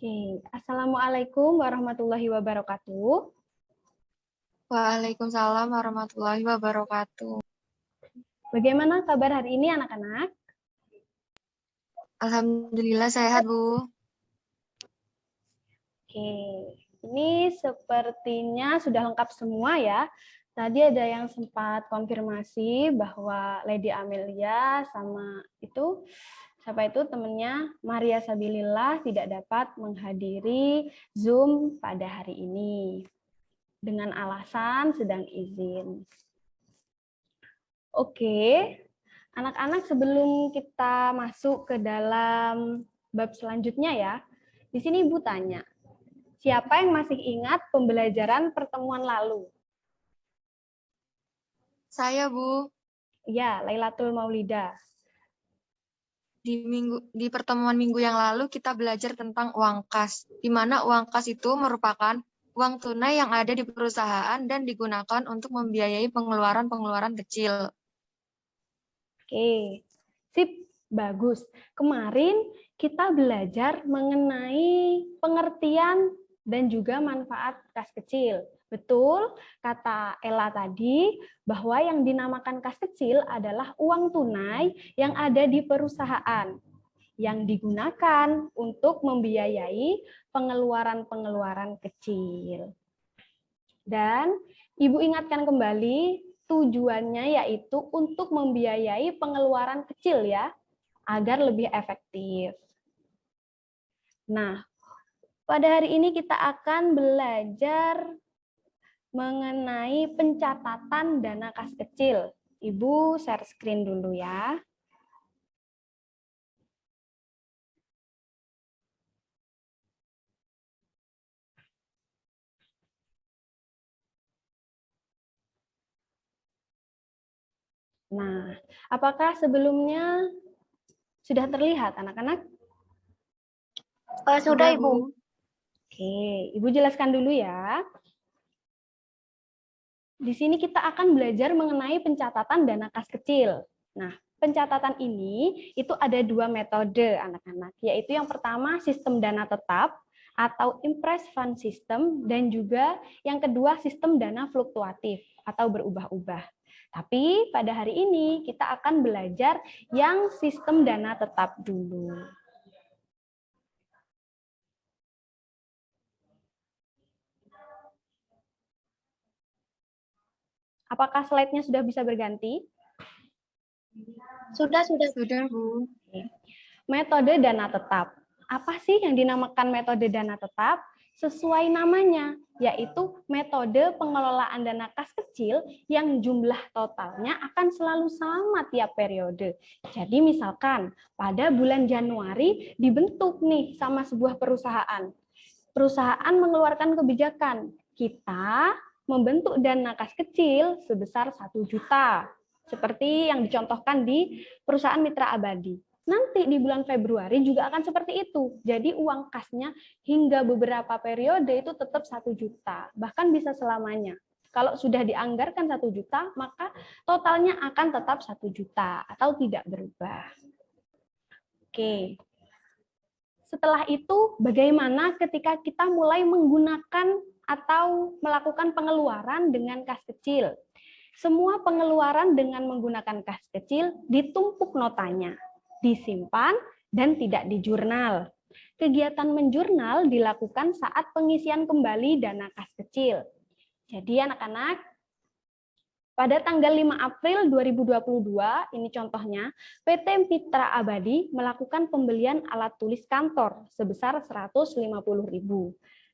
Oke, Assalamualaikum warahmatullahi wabarakatuh. Waalaikumsalam warahmatullahi wabarakatuh. Bagaimana kabar hari ini anak-anak? Alhamdulillah sehat, Bu. Oke, ini sepertinya sudah lengkap semua ya. Tadi ada yang sempat konfirmasi bahwa Lady Amelia sama itu, siapa itu temennya, Maria Sabilillah tidak dapat menghadiri Zoom pada hari ini dengan alasan sedang izin. Oke, anak-anak sebelum kita masuk ke dalam bab selanjutnya ya, di sini Ibu tanya, siapa yang masih ingat pembelajaran pertemuan lalu? Saya, Bu, Ya, Lailatul Maulidah. di pertemuan minggu yang lalu kita belajar tentang uang kas, di mana uang kas itu merupakan uang tunai yang ada di perusahaan dan digunakan untuk membiayai pengeluaran-pengeluaran kecil. Oke, sip, bagus. Kemarin kita belajar mengenai pengertian dan juga manfaat kas kecil. Betul, kata Ella tadi, bahwa yang dinamakan kas kecil adalah uang tunai yang ada di perusahaan, yang digunakan untuk membiayai pengeluaran-pengeluaran kecil. Dan Ibu ingatkan kembali, tujuannya yaitu untuk membiayai pengeluaran kecil ya, agar lebih efektif. Nah, pada hari ini kita akan belajar mengenai pencatatan dana kas kecil. Ibu share screen dulu ya. Nah, apakah sebelumnya sudah terlihat anak-anak? Sudah, Ibu. Oke, Ibu jelaskan dulu ya. Di sini kita akan belajar mengenai pencatatan dana kas kecil. Nah, pencatatan ini itu ada dua metode anak-anak, yaitu yang pertama sistem dana tetap atau impress fund system, dan juga yang kedua sistem dana fluktuatif atau berubah-ubah. Tapi pada hari ini kita akan belajar yang sistem dana tetap dulu. Apakah slide-nya sudah bisa berganti? Sudah, Bu. Metode dana tetap. Apa sih yang dinamakan metode dana tetap? Sesuai namanya, yaitu metode pengelolaan dana kas kecil yang jumlah totalnya akan selalu sama tiap periode. Jadi misalkan pada bulan Januari dibentuk nih sama sebuah perusahaan. Perusahaan mengeluarkan kebijakan, kita membentuk dana kas kecil sebesar 1 juta. Seperti yang dicontohkan di perusahaan Mitra Abadi. Nanti di bulan Februari juga akan seperti itu. Jadi uang kasnya hingga beberapa periode itu tetap 1 juta, bahkan bisa selamanya. Kalau sudah dianggarkan 1 juta, maka totalnya akan tetap 1 juta atau tidak berubah. Oke. Setelah itu, bagaimana ketika kita mulai menggunakan atau melakukan pengeluaran dengan kas kecil? Semua pengeluaran dengan menggunakan kas kecil ditumpuk notanya, disimpan, dan tidak dijurnal. Kegiatan menjurnal dilakukan saat pengisian kembali dana kas kecil. Jadi anak-anak, pada tanggal 5 April 2022, ini contohnya, PT Mitra Abadi melakukan pembelian alat tulis kantor sebesar 150.000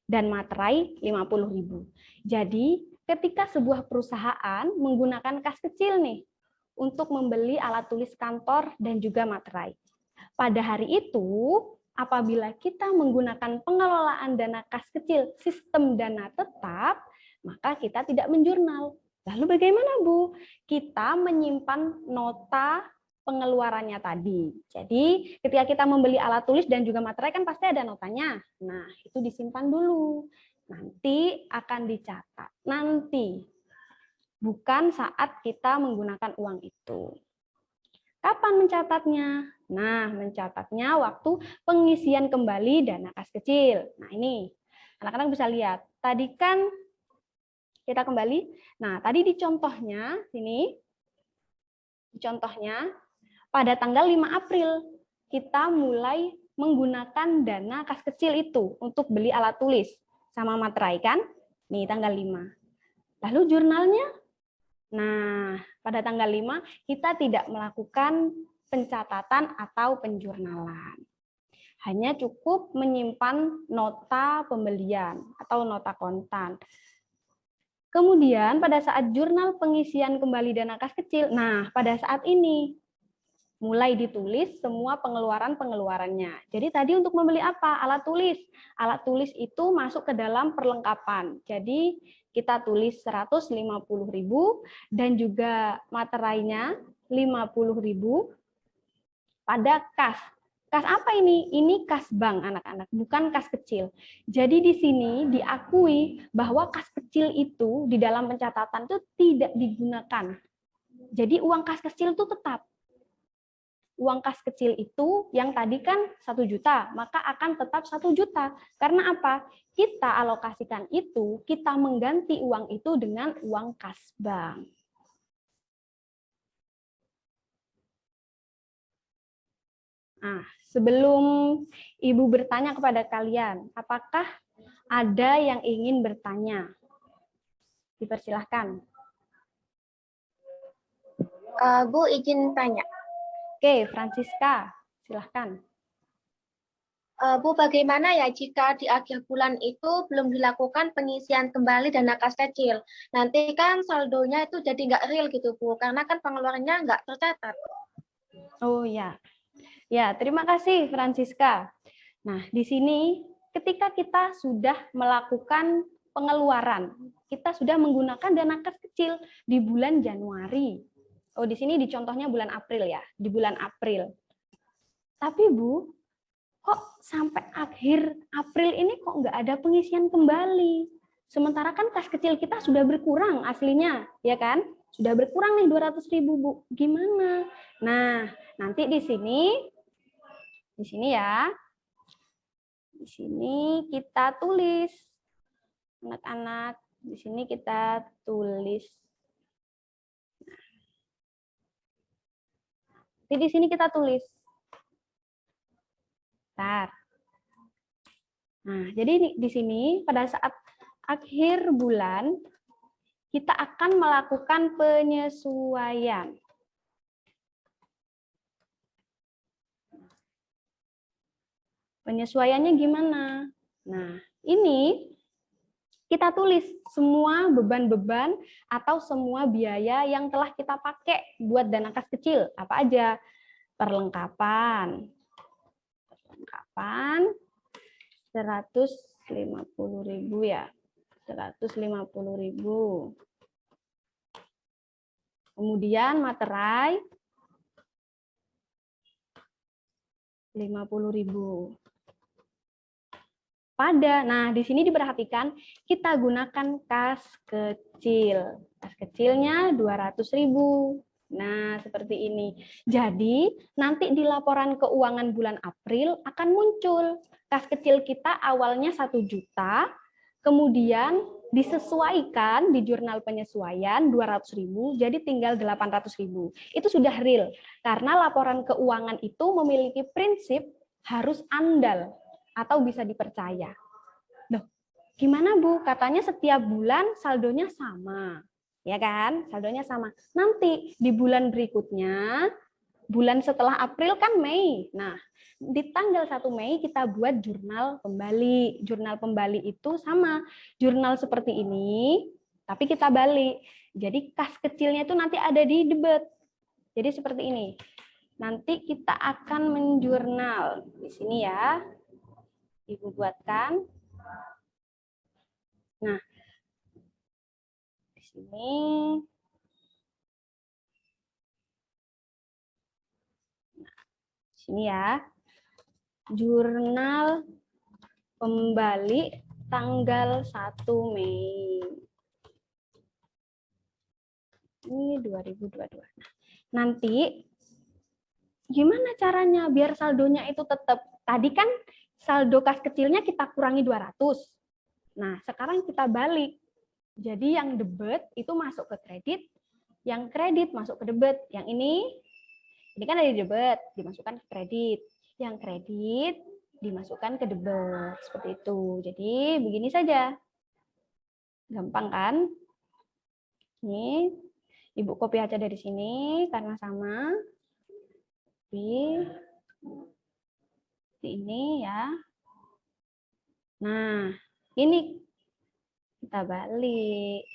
dan materai 50.000. Jadi, ketika sebuah perusahaan menggunakan kas kecil nih untuk membeli alat tulis kantor dan juga materai. Pada hari itu, apabila kita menggunakan pengelolaan dana kas kecil sistem dana tetap, maka kita tidak menjurnal. Lalu bagaimana, Bu? Kita menyimpan nota pengeluarannya tadi. Jadi, ketika kita membeli alat tulis dan juga materai kan pasti ada notanya. Nah, itu disimpan dulu. Nanti akan dicatat. Nanti, bukan saat kita menggunakan uang itu. Kapan mencatatnya? Nah, mencatatnya waktu pengisian kembali dana kas kecil. Nah, ini anak-anak bisa lihat. Tadi kan kita kembali. Nah, tadi di contohnya, sini, di contohnya, pada tanggal 5 April, kita mulai menggunakan dana kas kecil itu untuk beli alat tulis sama materai kan? Nih, tanggal 5. Lalu jurnalnya? Nah, pada tanggal 5 kita tidak melakukan pencatatan atau penjurnalan. Hanya cukup menyimpan nota pembelian atau nota kontan. Kemudian pada saat jurnal pengisian kembali dana kas kecil, nah pada saat ini mulai ditulis semua pengeluaran-pengeluarannya. Jadi tadi untuk membeli apa? Alat tulis. Alat tulis itu masuk ke dalam perlengkapan. Jadi kita tulis 150.000 dan juga materainya 50.000 pada kas. Kas apa ini? Ini kas bank anak-anak, bukan kas kecil. Jadi di sini diakui bahwa kas kecil itu di dalam pencatatan itu tidak digunakan. Jadi uang kas kecil itu tetap. Uang kas kecil itu yang tadi kan 1 juta, maka akan tetap 1 juta. Karena apa? Kita alokasikan itu, kita mengganti uang itu dengan uang kas bank. Nah, sebelum Ibu bertanya kepada kalian, apakah ada yang ingin bertanya? Dipersilahkan. Bu, izin tanya. Oke, Francisca, silahkan. Bu, bagaimana ya jika di akhir bulan itu belum dilakukan pengisian kembali dana kas kecil? Nanti kan saldonya itu jadi nggak real gitu, Bu, karena kan pengeluarannya nggak tercatat. Oh ya, ya terima kasih Francisca. Nah, di sini ketika kita sudah melakukan pengeluaran, kita sudah menggunakan dana kas kecil di bulan Januari. Oh, di sini di contohnya bulan April ya, di bulan April. Tapi Bu, kok sampai akhir April ini kok nggak ada pengisian kembali? Sementara kan kas kecil kita sudah berkurang aslinya, ya kan? Sudah berkurang nih 200.000 Bu. Gimana? Nah, nanti di sini ya. Di sini kita tulis. Anak-anak, di sini kita tulis. Di sini kita tulis. Bentar. Nah, jadi di sini pada saat akhir bulan kita akan melakukan penyesuaian. Penyesuaiannya gimana? Nah, ini kita tulis semua beban-beban atau semua biaya yang telah kita pakai buat dana kas kecil. Apa aja? Perlengkapan. Perlengkapan 150.000 ya. 150.000. Kemudian materai 50.000. Nah di sini diperhatikan kita gunakan kas kecil. Kas kecilnya 200.000. Nah, seperti ini. Jadi, nanti di laporan keuangan bulan April akan muncul kas kecil kita awalnya 1 juta, kemudian disesuaikan di jurnal penyesuaian 200.000, jadi tinggal 800.000. Itu sudah real, karena laporan keuangan itu memiliki prinsip harus andal atau bisa dipercaya. Loh, gimana Bu? Katanya setiap bulan saldonya sama. Ya kan? Saldonya sama. Nanti di bulan berikutnya, bulan setelah April kan Mei. Nah, di tanggal 1 Mei kita buat jurnal kembali. Jurnal kembali itu sama. Jurnal seperti ini, tapi kita balik. Jadi kas kecilnya itu nanti ada di debit. Jadi seperti ini. Nanti kita akan menjurnal. Di sini ya. Ibu buatkan. Nah, di sini ya. Jurnal kembali tanggal 1 Mei. Ini 2022. Nanti gimana caranya biar saldonya itu tetap? Tadi kan saldo kas kecilnya kita kurangi 200. Nah, sekarang kita balik. Jadi yang debit itu masuk ke kredit, yang kredit masuk ke debit. Yang ini kan ada di debit, dimasukkan ke kredit. Yang kredit dimasukkan ke debit. Seperti itu. Jadi begini saja. Gampang kan? Ini Ibu copy aja dari sini karena sama. Di ini ya. Nah, ini kita balik.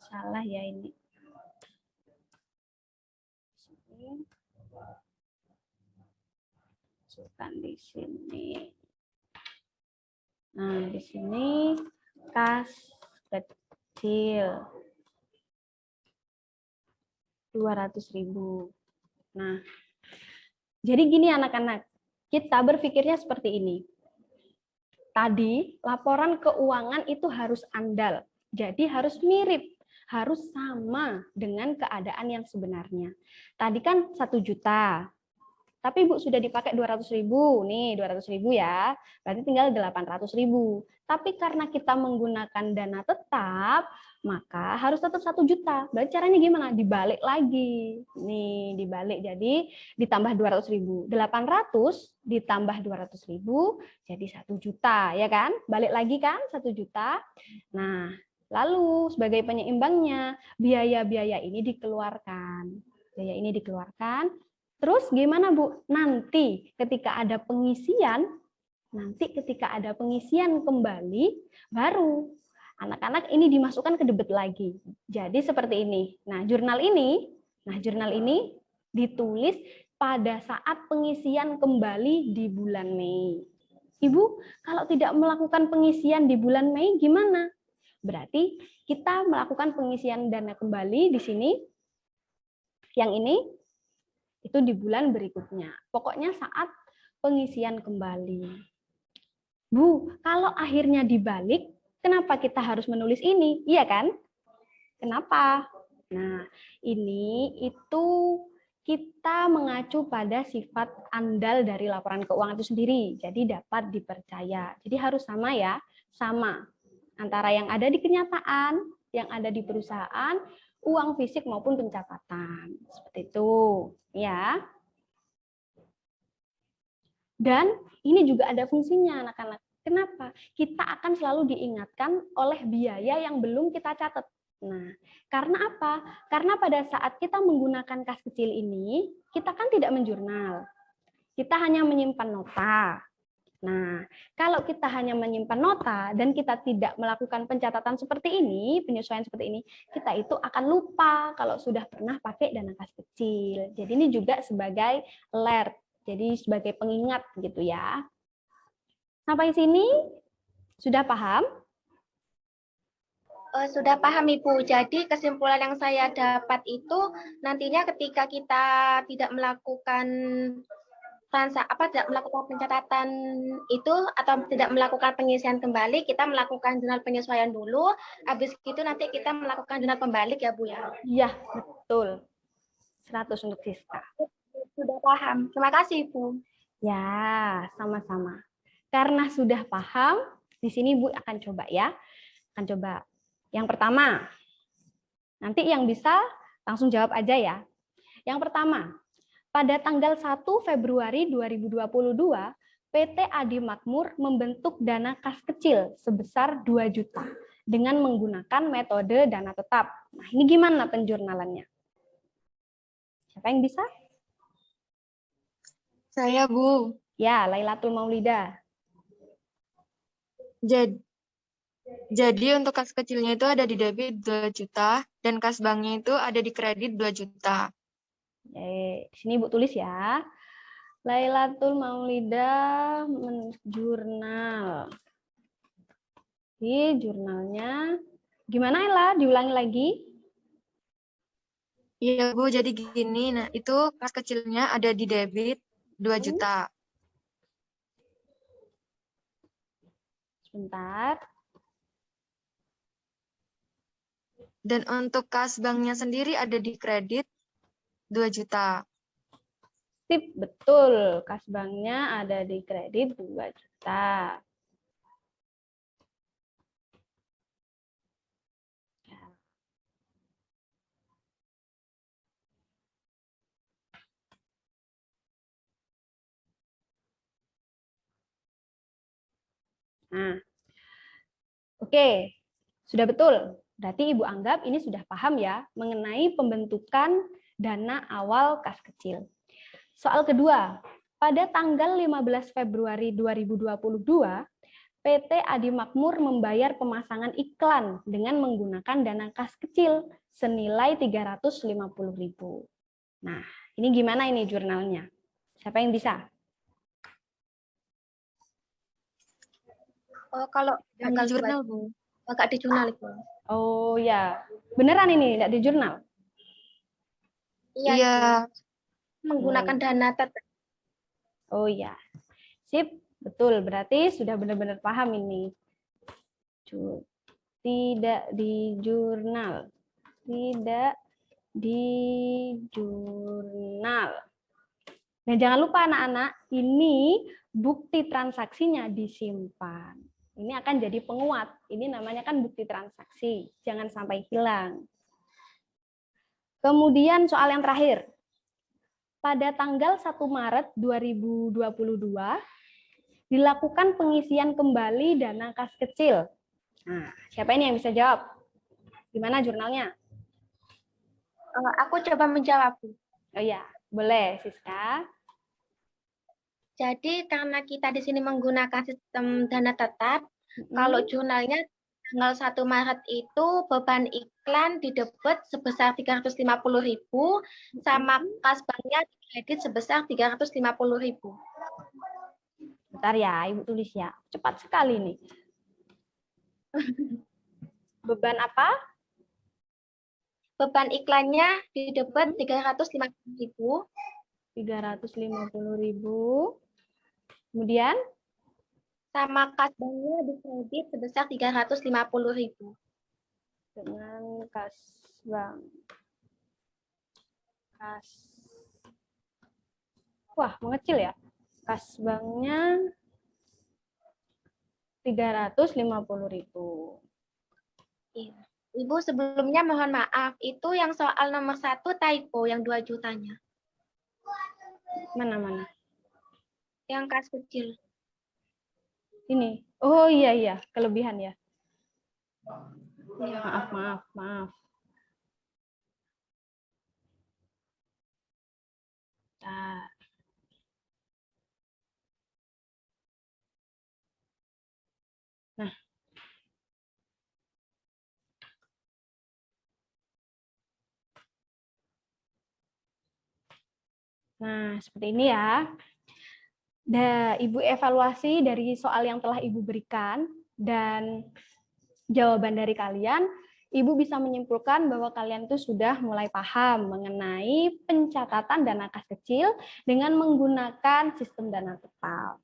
Salah ya ini. Masukkan di sini. Nah, di sini kas kecil 200.000. Nah, jadi gini anak-anak, kita berpikirnya seperti ini. Tadi laporan keuangan itu harus andal, jadi harus mirip, harus sama dengan keadaan yang sebenarnya. Tadi kan 1 juta, tapi Ibu sudah dipakai 200.000, nih 200.000 ya, berarti tinggal 800.000. Tapi karena kita menggunakan dana tetap, maka harus tetap 1 juta. Berarti caranya gimana? Dibalik lagi. Nih, dibalik. Jadi ditambah 200.000. 800 ditambah 200.000 jadi 1 juta, ya kan? Balik lagi kan 1 juta. Nah, lalu sebagai penyeimbangnya, biaya-biaya ini dikeluarkan. Biaya ini dikeluarkan. Terus gimana Bu? Nanti ketika ada pengisian kembali, baru anak-anak ini dimasukkan ke debit lagi. Jadi seperti ini. Nah, jurnal ini ditulis pada saat pengisian kembali di bulan Mei. Ibu, kalau tidak melakukan pengisian di bulan Mei gimana? Berarti kita melakukan pengisian dana kembali di sini. Yang ini itu di bulan berikutnya. Pokoknya saat pengisian kembali. Bu, kalau akhirnya dibalik, kenapa kita harus menulis ini? Iya kan? Kenapa? Nah, ini itu kita mengacu pada sifat andal dari laporan keuangan itu sendiri. Jadi dapat dipercaya. Jadi harus sama ya, sama. Antara yang ada di kenyataan, yang ada di perusahaan, uang fisik maupun pencatatan. Seperti itu, ya. Dan ini juga ada fungsinya, anak-anak. Kenapa? Kita akan selalu diingatkan oleh biaya yang belum kita catat. Nah, karena apa? Karena pada saat kita menggunakan kas kecil ini, kita kan tidak menjurnal. Kita hanya menyimpan nota. Nah, kalau kita hanya menyimpan nota dan kita tidak melakukan pencatatan seperti ini, penyesuaian seperti ini, kita itu akan lupa kalau sudah pernah pakai dana kas kecil. Jadi ini juga sebagai alert, jadi sebagai pengingat gitu ya. Sampai sini sudah paham? Sudah paham Ibu. Jadi kesimpulan yang saya dapat itu nantinya ketika kita tidak melakukan tidak melakukan pencatatan itu atau tidak melakukan pengisian kembali, kita melakukan jurnal penyesuaian dulu, habis itu nanti kita melakukan jurnal pembalik ya Bu ya? Iya, betul. 100 untuk Siska. Sudah paham. Terima kasih Bu. Ya, sama-sama. Karena sudah paham, di sini Bu akan coba ya. Akan coba. Yang pertama, nanti yang bisa langsung jawab aja ya. Yang pertama, pada tanggal 1 Februari 2022, PT Adi Makmur membentuk dana kas kecil sebesar 2 juta dengan menggunakan metode dana tetap. Nah, ini gimana penjurnalannya? Siapa yang bisa? Saya, Bu. Ya, Lailatul Maulida. Jadi untuk kas kecilnya itu ada di debit 2 juta dan kas banknya itu ada di kredit 2 juta. Di sini Ibu tulis ya. Lailatul Maulida jurnal. Di jurnalnya gimana Ella? Diulangi lagi. Iya Bu, jadi gini. Nah, itu kas kecilnya ada di debit 2 juta. Sebentar. Dan untuk kas banknya sendiri ada di kredit 2 juta. Sip, betul. Kas banknya ada di kredit 2 juta. Nah, oke, sudah betul. Berarti Ibu anggap ini sudah paham ya mengenai pembentukan dana awal kas kecil. Soal kedua, pada tanggal 15 Februari 2022, PT Adi Makmur membayar pemasangan iklan dengan menggunakan dana kas kecil senilai 350.000. Nah, ini gimana ini jurnalnya? Siapa yang bisa? Oh, kalau Yang di jurnal, Bu. agak di jurnal itu. Oh ya, beneran ini tidak di jurnal? Iya, Iya. menggunakan dana tetap. Oh ya, sip, betul. Berarti sudah benar-benar paham ini. Tidak di jurnal, tidak di jurnal. Dan jangan lupa anak-anak, ini bukti transaksinya disimpan. Ini akan jadi penguat. Ini namanya kan bukti transaksi. Jangan sampai hilang. Kemudian soal yang terakhir. Pada tanggal 1 Maret 2022, dilakukan pengisian kembali dana kas kecil. Nah, siapa ini yang bisa jawab? Gimana jurnalnya? Aku coba menjawab, Bu. Oh ya, boleh, Siska. Jadi karena kita di sini menggunakan sistem dana tetap, kalau jurnalnya tanggal 1 Maret itu beban iklan didebet sebesar 350.000 sama kas banknya kredit sebesar 350.000. Bentar ya, Ibu tulis ya. Cepat sekali nih. Beban apa? Beban iklannya didebet 350.000 350.000. Kemudian sama kas banknya dikredit sebesar 350.000. dengan kas bank. Wah, mengecil ya. Kas banknya 350.000. Iya. Ibu sebelumnya mohon maaf, itu yang soal nomor 1 typo yang 2 jutanya. Mana? Yang kas kecil. Ini. Oh iya, kelebihan ya. Iya. Maaf. Nah, seperti ini ya. Ibu evaluasi dari soal yang telah Ibu berikan dan jawaban dari kalian, Ibu bisa menyimpulkan bahwa kalian itu sudah mulai paham mengenai pencatatan dana kas kecil dengan menggunakan sistem dana tetap.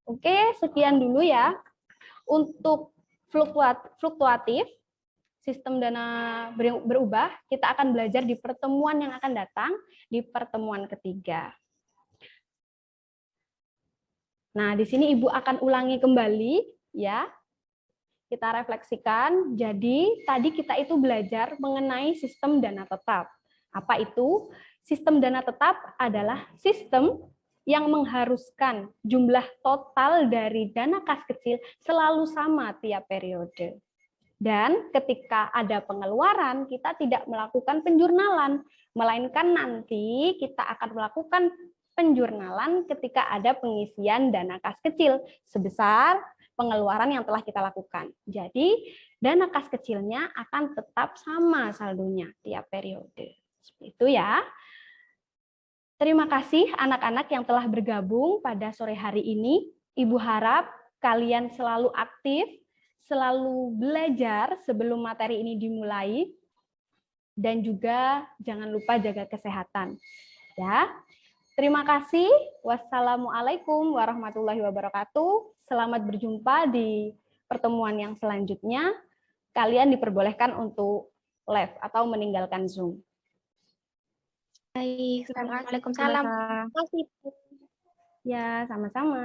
Oke, sekian dulu ya. Untuk fluktuatif, sistem dana berubah, kita akan belajar di pertemuan yang akan datang, di pertemuan ketiga. Nah, di sini Ibu akan ulangi kembali ya. Kita refleksikan. Jadi, tadi kita itu belajar mengenai sistem dana tetap. Apa itu? Sistem dana tetap adalah sistem yang mengharuskan jumlah total dari dana kas kecil selalu sama tiap periode. Dan ketika ada pengeluaran, kita tidak melakukan penjurnalan, melainkan nanti kita akan melakukan penjurnalan ketika ada pengisian dana kas kecil sebesar pengeluaran yang telah kita lakukan. Jadi, dana kas kecilnya akan tetap sama saldonya tiap periode. Seperti itu ya. Terima kasih anak-anak yang telah bergabung pada sore hari ini. Ibu harap kalian selalu aktif, selalu belajar sebelum materi ini dimulai, dan juga jangan lupa jaga kesehatan. Ya. Terima kasih. Wassalamualaikum warahmatullahi wabarakatuh. Selamat berjumpa di pertemuan yang selanjutnya. Kalian diperbolehkan untuk live atau meninggalkan Zoom. Baik, Terima kasih, Waalaikumsalam. Mbak. Terima kasih, Bu. Ya, sama-sama.